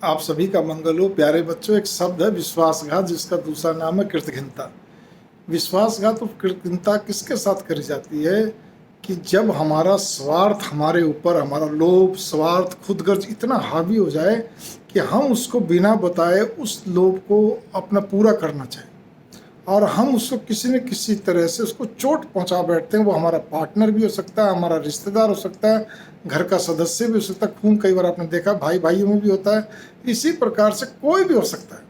आप सभी का मंगल हो। प्यारे बच्चों, एक शब्द है विश्वासघात, जिसका दूसरा नाम है कृतघ्नता। विश्वासघात और कृतघ्नता किसके साथ करी जाती है कि जब हमारा स्वार्थ हमारे ऊपर, हमारा लोभ, स्वार्थ, खुदगर्ज इतना हावी हो जाए कि हम उसको बिना बताए उस लोभ को अपना पूरा करना चाहें और हम उसको किसी न किसी तरह से उसको चोट पहुंचा बैठते हैं। वो हमारा पार्टनर भी हो सकता है, हमारा रिश्तेदार हो सकता है, घर का सदस्य भी हो सकता है। खून कई बार आपने देखा भाई भाइयों में भी होता है। इसी प्रकार से कोई भी हो सकता है।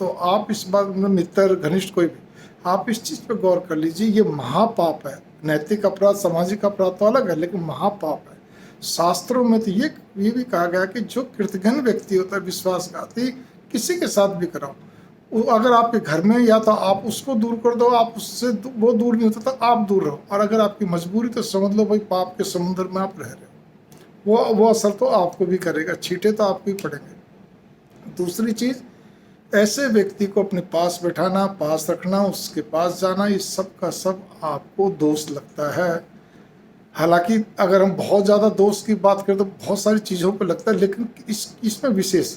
तो आप इस बात में, मित्र, घनिष्ठ, कोई भी, आप इस चीज़ पे गौर कर लीजिए। ये महापाप है। नैतिक अपराध, सामाजिक अपराध तो अलग है, लेकिन महापाप है। शास्त्रों में तो ये भी कहा गया कि जो कृतघ्न व्यक्ति होता है, विश्वासघाती, किसी के साथ भी कराओ, अगर आपके घर में, या तो आप उसको दूर कर दो, आप उससे वो दूर नहीं होता तो आप दूर रहो। और अगर आपकी मजबूरी तो समझ लो भाई पाप के समुद्र में आप रह रहे हो, वो असर तो आपको भी करेगा, छींटे तो आपको ही पड़ेंगे। दूसरी चीज़, ऐसे व्यक्ति को अपने पास बैठाना, पास रखना, उसके पास जाना, ये सब का सब आपको दोष लगता है। हालांकि अगर हम बहुत ज़्यादा दोष की बात करें तो बहुत सारी चीज़ों पर लगता है, लेकिन इसमें विशेष,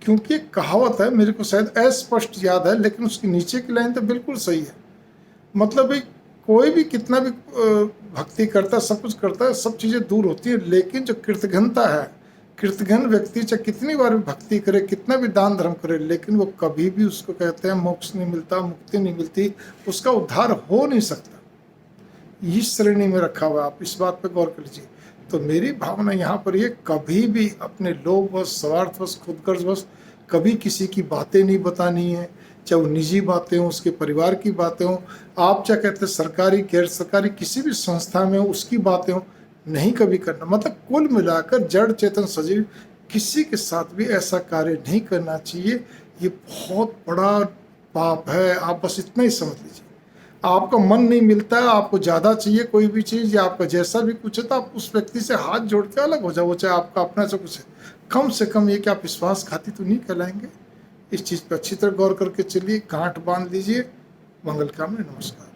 क्योंकि एक कहावत है, मेरे को शायद अस्पष्ट याद है, लेकिन उसके नीचे की लाइन तो बिल्कुल सही है। मतलब भाई कोई भी कितना भी भक्ति करता है, सब कुछ करता है, सब चीज़ें दूर होती हैं, लेकिन जो कृतघ्नता है, कृतघ्न व्यक्ति चाहे कितनी बार भी भक्ति करे, कितना भी दान धर्म करे, लेकिन वो कभी भी, उसको कहते हैं, मोक्ष नहीं मिलता, मुक्ति नहीं मिलती, उसका उद्धार हो नहीं सकता। इस श्रेणी में रखा हुआ, आप इस बात पे गौर कर लीजिए। तो मेरी भावना यहाँ पर ये, कभी भी अपने लोभवश, स्वार्थवश, खुदगर्जवश कभी किसी की बातें नहीं बतानी है, चाहे वो निजी बातें हों, उसके परिवार की बातें हों, आप क्या कहते हैं, सरकारी गैर सरकारी किसी भी संस्था में हो उसकी बातें हों, नहीं कभी करना। मतलब कुल मिलाकर जड़ चेतन सजीव किसी के साथ भी ऐसा कार्य नहीं करना चाहिए। ये बहुत बड़ा पाप है, आप बस इतना ही समझ लीजिए। आपका मन नहीं मिलता है, आपको ज़्यादा चाहिए कोई भी चीज़, या आपका जैसा भी कुछ है, तो आप उस व्यक्ति से हाथ जोड़ के अलग हो जाओ, वो चाहे आपका अपना से कुछ है। कम से कम ये कि आप विश्वासघाती तो नहीं कहलाएंगे। इस चीज़ पर अच्छी तरह गौर करके चलिए, गांठ बांध लीजिए। मंगल कामना, नमस्कार।